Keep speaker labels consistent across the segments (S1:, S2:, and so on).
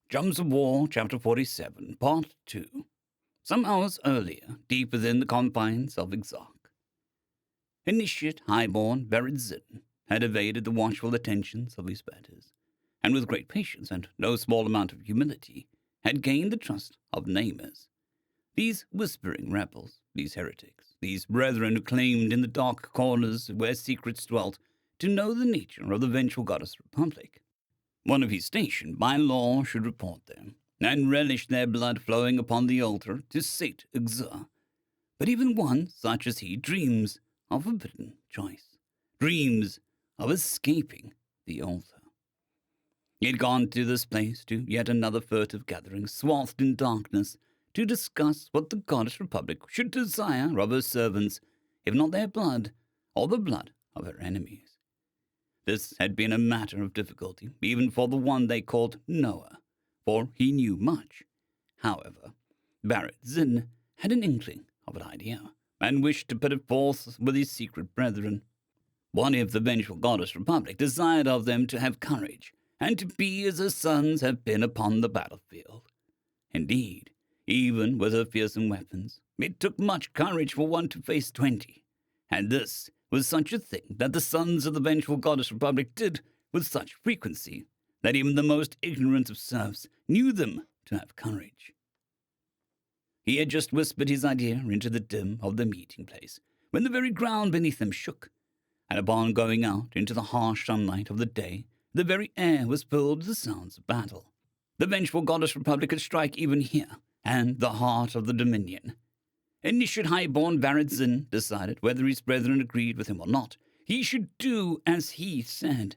S1: Drums of War, Chapter 47, Part 2. Some hours earlier, deep within the confines of Exarch, Initiate Highborn Veridzin had evaded the watchful attentions of his betters, and with great patience and no small amount of humility, had gained the trust of Namers. These whispering rebels, these heretics, these brethren who claimed in the dark corners where secrets dwelt to know the nature of the vengeful goddess Republic. One of his station, by law, should report them, and relish their blood flowing upon the altar to sate Exarch. But even one such as he dreams of forbidden choice, dreams of escaping the altar. He had gone to this place, to yet another furtive gathering, swathed in darkness, to discuss what the goddess Republic should desire of her servants, if not their blood, or the blood of her enemies. This had been a matter of difficulty, even for the one they called Noah, for he knew much. However, Veridzin had an inkling of an idea, and wished to put it forth with his secret brethren. What if the vengeful goddess Republic desired of them to have courage, and to be as her sons have been upon the battlefield? Indeed, even with her fearsome weapons, it took much courage for one to face 20, and this was such a thing that the sons of the vengeful goddess Republic did with such frequency that even the most ignorant of serfs knew them to have courage. He had just whispered his idea into the dim of the meeting place, when the very ground beneath them shook, and upon going out into the harsh sunlight of the day, the very air was filled with the sounds of battle. The vengeful goddess Republic could strike even here, and the heart of the Dominion. Initiate Highborn Veridzin decided, whether his brethren agreed with him or not, he should do as he said.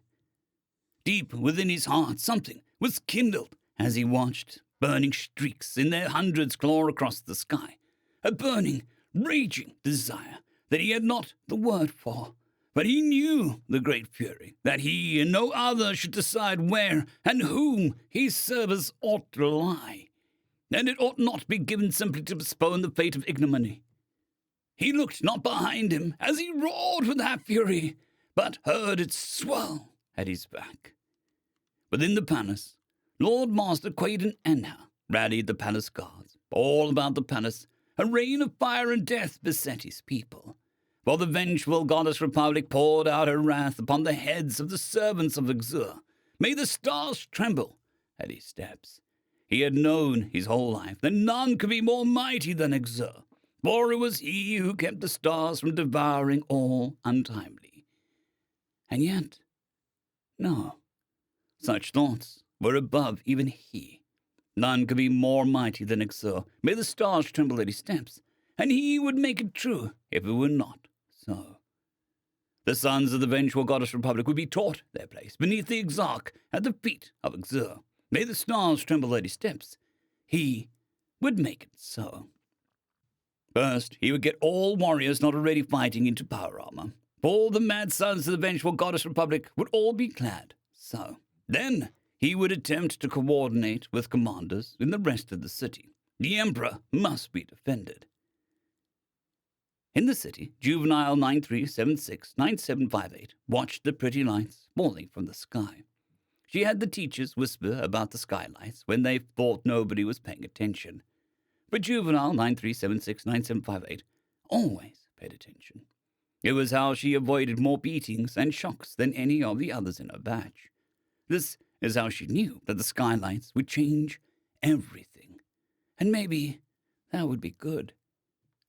S1: Deep within his heart something was kindled as he watched burning streaks in their hundreds claw across the sky, a burning, raging desire that he had not the word for. But he knew the great fury, that he and no other should decide where and whom his service ought to lie, and it ought not be given simply to postpone the fate of ignominy. He looked not behind him as he roared with that fury, but heard it swell at his back. Within the palace, Lord Master Quaden Enha rallied the palace guards. All about the palace, a rain of fire and death beset his people, while the vengeful goddess Republic poured out her wrath upon the heads of the servants of Exarch. May the stars tremble at his steps. He had known his whole life that none could be more mighty than Exarch, for it was he who kept the stars from devouring all untimely. And yet, no, such thoughts were above even he. None could be more mighty than Exarch. May the stars tremble at his steps, and he would make it true if it were not so. The sons of the vengeful goddess Republic would be taught their place beneath the Exarch at the feet of Exarch. May the stars tremble at his steps. He would make it so. First, he would get all warriors not already fighting into power armor. All the mad sons of the vengeful goddess Republic would all be clad so. Then he would attempt to coordinate with commanders in the rest of the city. The Emperor must be defended. In the city, Juvenile 93769758 watched the pretty lights falling from the sky. She had the teachers whisper about the skylights when they thought nobody was paying attention. But Juvenile 93769758 always paid attention. It was how she avoided more beatings and shocks than any of the others in her batch. This is how she knew that the skylights would change everything. And maybe that would be good.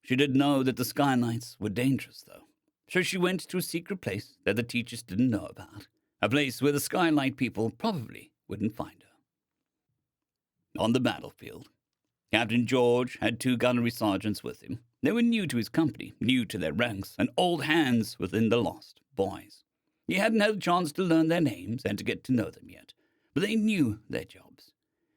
S1: She did know that the skylights were dangerous, though. So she went to a secret place that the teachers didn't know about. A place where the skylight people probably wouldn't find her. On the battlefield, Captain George had 2 gunnery sergeants with him. They were new to his company, new to their ranks, and old hands within the Lost Boys. He hadn't had a chance to learn their names and to get to know them yet, but they knew their jobs.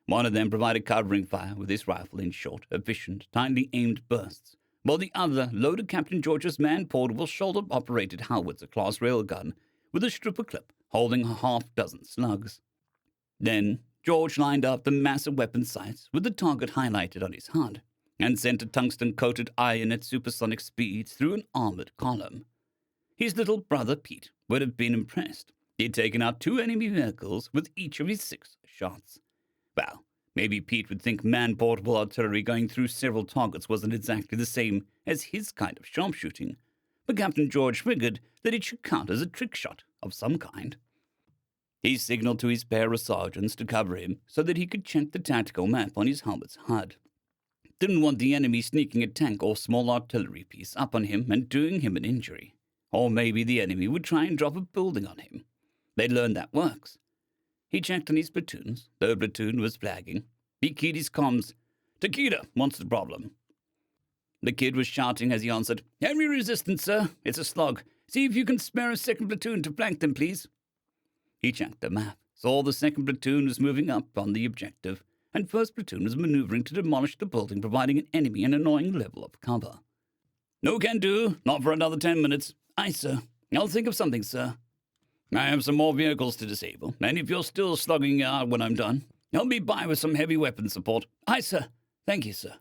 S1: One of them provided covering fire with his rifle in short, efficient, tightly aimed bursts, while the other loaded Captain George's man-portable shoulder-operated howitzer-class railgun with a stripper clip holding a half-dozen slugs. Then George lined up the massive weapon sights with the target highlighted on his HUD and sent a tungsten-coated iron at supersonic speeds through an armored column. His little brother Pete would have been impressed. He'd taken out 2 enemy vehicles with each of his 6 shots. Well, Maybe Pete would think man-portable artillery going through several targets wasn't exactly the same as his kind of sharpshooting, but Captain George figured that it should count as a trick shot of some kind. He signaled to his pair of sergeants to cover him so that he could check the tactical map on his helmet's HUD. Didn't want the enemy sneaking a tank or small artillery piece up on him and doing him an injury. Or maybe the enemy would try and drop a building on him. They'd learned that works. He checked on his platoons. The platoon was flagging. He keyed his comms. "Takeda, what's the problem?" The kid was shouting as he answered, "Heavy resistance, sir. It's a slog. See if you can spare a second platoon to flank them, please." He checked the map, saw the second platoon was moving up on the objective, and first platoon was maneuvering to demolish the building, providing an enemy an annoying level of cover. "No can do. Not for another 10 minutes. Aye, sir. I'll think of something, sir. I have some more vehicles to disable, and if you're still slugging out when I'm done, I'll be by with some heavy weapon support." "Aye, sir. Thank you, sir."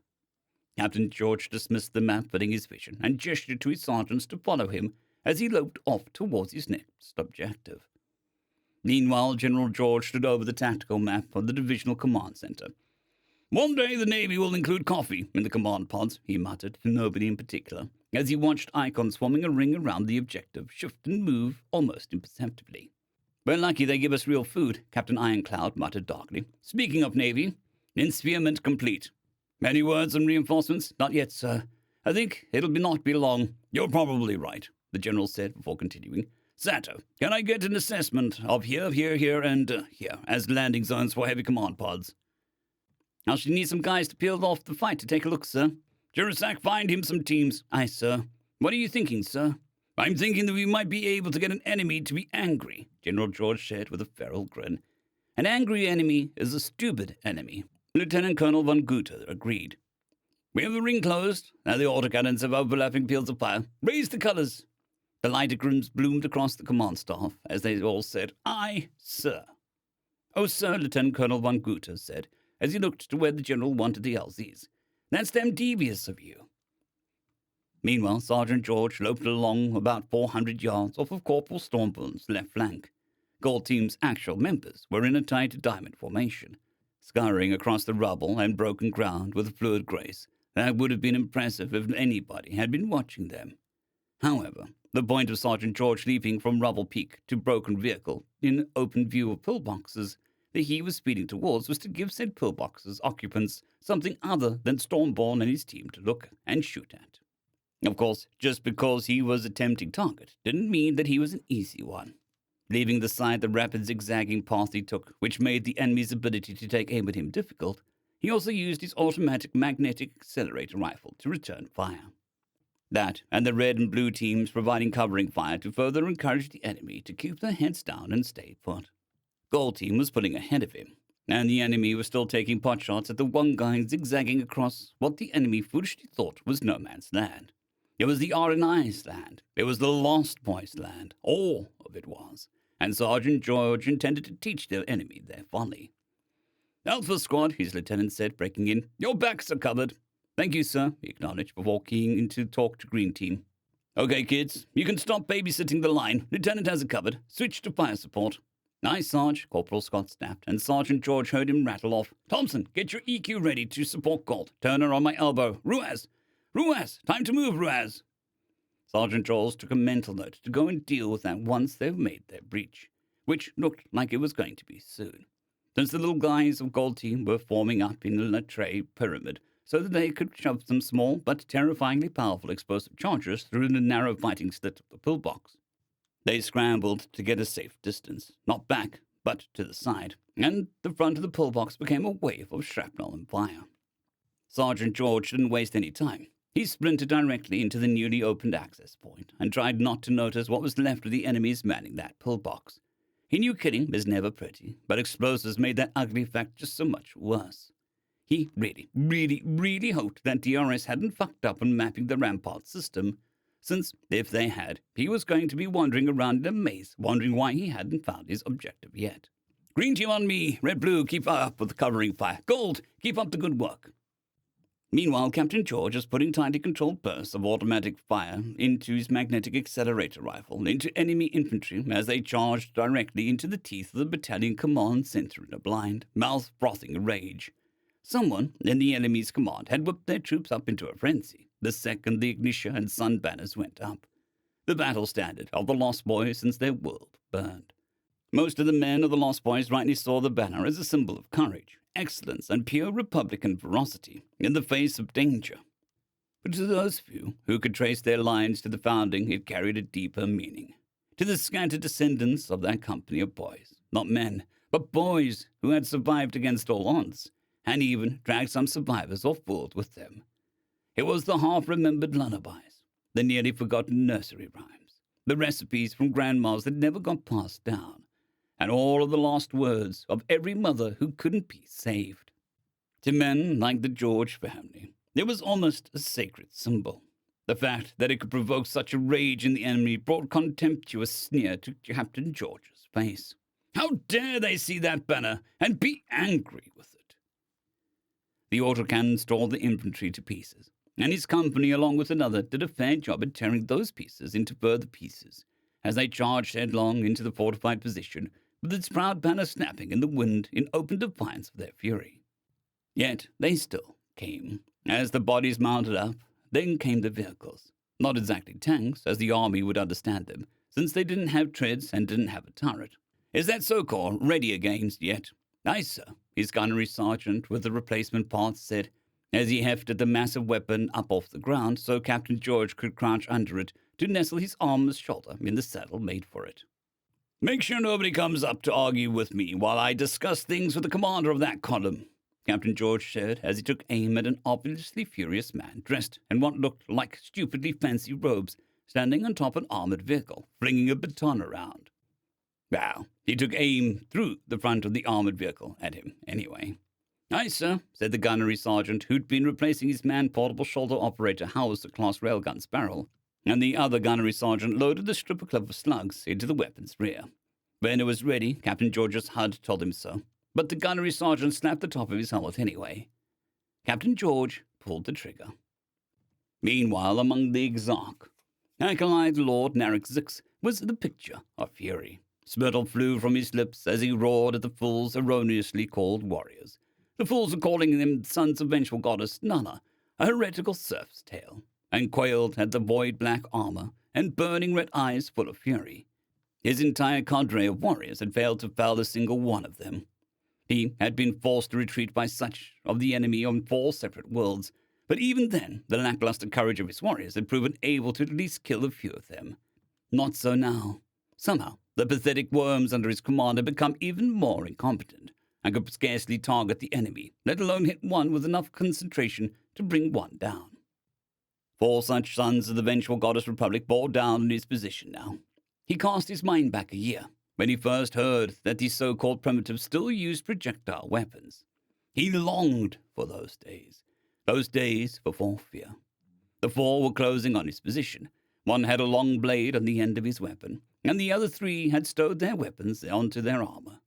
S1: Captain George dismissed the map fitting his vision and gestured to his sergeants to follow him as he loped off towards his next objective. Meanwhile, General George stood over the tactical map of the Divisional Command Center. "One day the Navy will include coffee in the command pods," he muttered to nobody in particular, as he watched icons forming a ring around the objective shift and move almost imperceptibly. "We're lucky they give us real food," Captain Ironcloud muttered darkly. "Speaking of Navy, ensphearment complete. Any words on reinforcements?" "Not yet, sir. I think it'll not be long." "You're probably right," the general said before continuing. "Sato, can I get an assessment of here, and here as landing zones for heavy command pods?" "I shall need some guys to peel off the fight to take a look, sir." "Jurasak, find him some teams." "Aye, sir." "What are you thinking, sir?" "I'm thinking that we might be able to get an enemy to be angry," General George said with a feral grin. "An angry enemy is a stupid enemy," Lieutenant Colonel von Guter agreed. "We have the ring closed. Now the autocannons have overlapping fields of fire. Raise the colors." The lighter grins bloomed across the command staff as they all said, "Aye, sir." "Oh, sir," Lieutenant Colonel von Guter said as he looked to where the general wanted the LZs. "That's damn devious of you." Meanwhile, Sergeant George loped along about 400 yards off of Corporal Stormburn's left flank. Gold Team's actual members were in a tight diamond formation, scurrying across the rubble and broken ground with a fluid grace that would have been impressive if anybody had been watching them. However, the point of Sergeant George leaping from rubble peak to broken vehicle in open view of pillboxes that he was speeding towards was to give said pillboxes occupants something other than Stormborn and his team to look and shoot at. Of course, just because he was a tempting target didn't mean that he was an easy one. Leaving aside the rapid zigzagging path he took, which made the enemy's ability to take aim at him difficult, he also used his automatic magnetic accelerator rifle to return fire. That, and the red and blue teams providing covering fire to further encourage the enemy to keep their heads down and stay put. Gold Team was pulling ahead of him, and the enemy was still taking potshots at the one guy zigzagging across what the enemy foolishly thought was no man's land. It was the R&I's land. It was the Lost Boys' land. All of it was. And Sergeant George intended to teach their enemy their folly. "Alpha Squad," his lieutenant said, breaking in. "Your backs are covered." "Thank you, sir," he acknowledged before keying in to talk to Green Team. "Okay, kids, you can stop babysitting the line. Lieutenant has it covered. Switch to fire support." "Aye, Sarge," Corporal Scott snapped, and Sergeant George heard him rattle off. "Thompson, get your EQ ready to support Gold. Turner on my elbow. Ruiz! Ruiz! Time to move, Ruiz!" Sergeant George took a mental note to go and deal with that once they've made their breach, which looked like it was going to be soon, since the little guys of Gold Team were forming up in a tray pyramid so that they could shove some small but terrifyingly powerful explosive charges through the narrow fighting slit of the pillbox. They scrambled to get a safe distance, not back, but to the side, and the front of the pillbox became a wave of shrapnel and fire. Sergeant George didn't waste any time. He sprinted directly into the newly opened access point and tried not to notice what was left of the enemies manning that pillbox. He knew killing is never pretty, but explosives made that ugly fact just so much worse. He really hoped that DRS hadn't fucked up on mapping the rampart system, since, if they had, he was going to be wandering around in a maze, wondering why he hadn't found his objective yet. "Green Team on me! Red-Blue, keep up with the covering fire! Gold, keep up the good work!" Meanwhile, Captain George was putting tightly controlled bursts of automatic fire into his magnetic accelerator rifle into enemy infantry as they charged directly into the teeth of the battalion command center in a blind, mouth-frothing rage. Someone in the enemy's command had whipped their troops up into a frenzy the second the Ignitia and Sun banners went up, the battle standard of the Lost Boys since their world burned. Most of the men of the Lost Boys rightly saw the banner as a symbol of courage, excellence, and pure Republican ferocity in the face of danger. But to those few who could trace their lines to the founding, it carried a deeper meaning. To the scattered descendants of that company of boys, not men, but boys who had survived against all odds, and even dragged some survivors off-world with them. It was the half-remembered lullabies, the nearly forgotten nursery rhymes, the recipes from grandmas that never got passed down, and all of the lost words of every mother who couldn't be saved. To men like the George family, it was almost a sacred symbol. The fact that it could provoke such a rage in the enemy brought contemptuous sneer to Captain George's face. How dare they see that banner and be angry with it? The autocannons tore the infantry to pieces, and his company, along with another, did a fair job at tearing those pieces into further pieces, as they charged headlong into the fortified position, with its proud banner snapping in the wind in open defiance of their fury. Yet they still came. As the bodies mounted up, then came the vehicles. Not exactly tanks, as the army would understand them, since they didn't have treads and didn't have a turret. Is that so-called ready against yet? Aye, sir, his gunnery sergeant with the replacement parts said, as he hefted the massive weapon up off the ground so Captain George could crouch under it to nestle his armor's shoulder in the saddle made for it. Make sure nobody comes up to argue with me while I discuss things with the commander of that column, Captain George said as he took aim at an obviously furious man dressed in what looked like stupidly fancy robes, standing on top of an armored vehicle, flinging a baton around. Well, he took aim through the front of the armored vehicle at him, anyway. Aye, sir, said the gunnery sergeant, who'd been replacing his man-portable shoulder operator Howitzer-class railgun's barrel, and the other gunnery sergeant loaded the strip of clever slugs into the weapon's rear. When it was ready, Captain George's HUD told him so, but the gunnery sergeant snapped the top of his helmet anyway. Captain George pulled the trigger. Meanwhile, among the Exarch, acolyte Lord Nathras was the picture of fury. Spittle flew from his lips as he roared at the fools erroneously called warriors. The fools were calling them sons of vengeful goddess Nana, a heretical serf's tale, and quailed at the void-black armor and burning red eyes full of fury. His entire cadre of warriors had failed to fell a single one of them. He had been forced to retreat by such of the enemy on 4 separate worlds, but even then the lackluster courage of his warriors had proven able to at least kill a few of them. Not so now. Somehow, the pathetic worms under his command had become even more incompetent, and could scarcely target the enemy, let alone hit one with enough concentration to bring one down. 4 such sons of the vengeful goddess Republic bore down in his position now. He cast his mind back a year, when he first heard that these so-called primitives still used projectile weapons. He longed for those days before fear. The 4 were closing on his position. One had a long blade on the end of his weapon, and the other 3 had stowed their weapons onto their armor.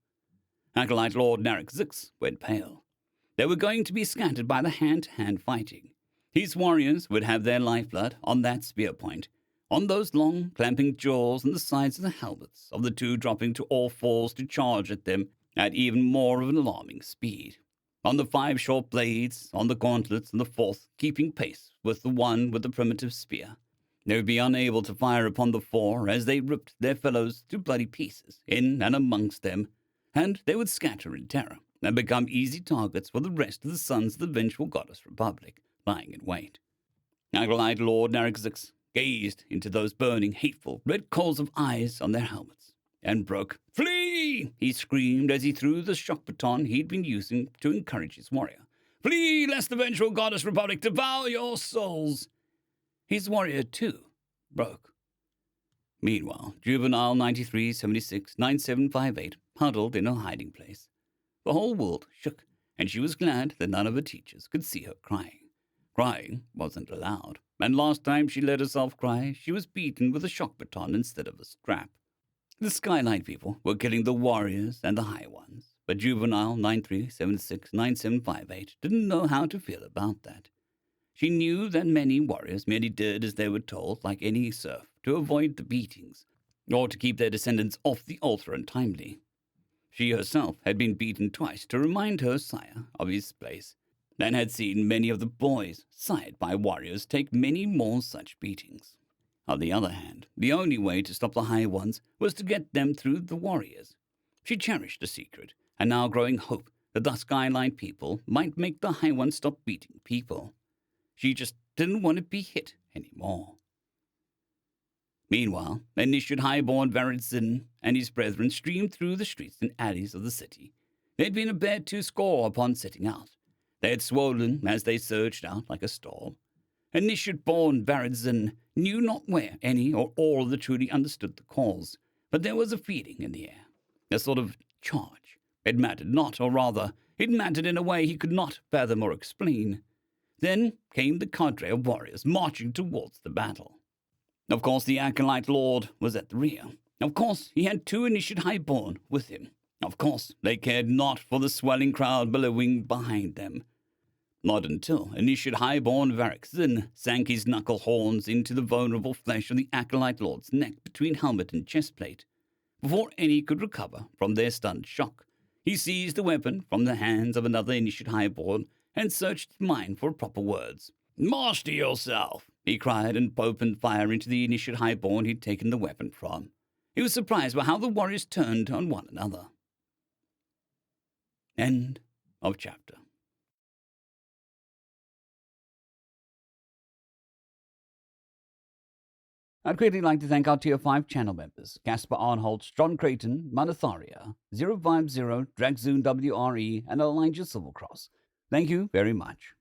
S1: Acolyte Lord Nathras went pale. They were going to be scattered by the hand-to-hand fighting. His warriors would have their lifeblood on that spear point, on those long, clamping jaws on the sides of the helmets of the 2 dropping to all fours to charge at them at even more of an alarming speed. On the 5 short blades, on the gauntlets, and the 4th keeping pace with the one with the primitive spear. They would be unable to fire upon the 4 as they ripped their fellows to bloody pieces in and amongst them, and they would scatter in terror and become easy targets for the rest of the sons of the vengeful goddess Republic lying in wait. Acolyte Lord Nathras gazed into those burning, hateful, red coals of eyes on their helmets, and broke. "Flee!" he screamed as he threw the shock baton he'd been using to encourage his warrior. "Flee, lest the vengeful goddess Republic devour your souls!" His warrior, too, broke. Meanwhile, Juvenile 93769758 huddled in her hiding place. The whole world shook, and she was glad that none of her teachers could see her crying. Crying wasn't allowed, and last time she let herself cry, she was beaten with a shock baton instead of a strap. The Skylight people were killing the warriors and the high ones, but Juvenile 93769758 didn't know how to feel about that. She knew that many warriors merely did as they were told, like any serf, to avoid the beatings, or to keep their descendants off the altar untimely. She herself had been beaten twice to remind her sire of his place, and had seen many of the boys, sired by warriors, take many more such beatings. On the other hand, the only way to stop the High Ones was to get them through the warriors. She cherished the secret, and now growing hope that the Skyline people might make the High Ones stop beating people. She just didn't want to be hit anymore. Meanwhile, Initiate Highborn Varidzin and his brethren streamed through the streets and alleys of the city. They had been abed to score upon setting out. They had swollen as they surged out like a storm. Initiate-born Varidzin knew not where any or all of the truly understood the cause, but there was a feeling in the air, a sort of charge. It mattered not, or rather, it mattered in a way he could not fathom or explain. Then came the cadre of warriors marching towards the battle. Of course, the Acolyte Lord was at the rear. Of course, he had 2 Initiate Highborn with him. Of course, they cared not for the swelling crowd billowing behind them. Not until Initiate Highborn Varidzin sank his knuckle horns into the vulnerable flesh of the Acolyte Lord's neck between helmet and chestplate. Before any could recover from their stunned shock, he seized the weapon from the hands of another Initiate Highborn and searched his mind for proper words. "Master yourself!" he cried, and opened fire into the Initiate Highborn he'd taken the weapon from. He was surprised by how the warriors turned on one another. End of chapter. I'd greatly like to thank our Tier 5 channel members, Casper Arnholtz, John Creighton, Manatharia, 050, Dragzoon WRE, and Elijah Silvercross. Thank you very much.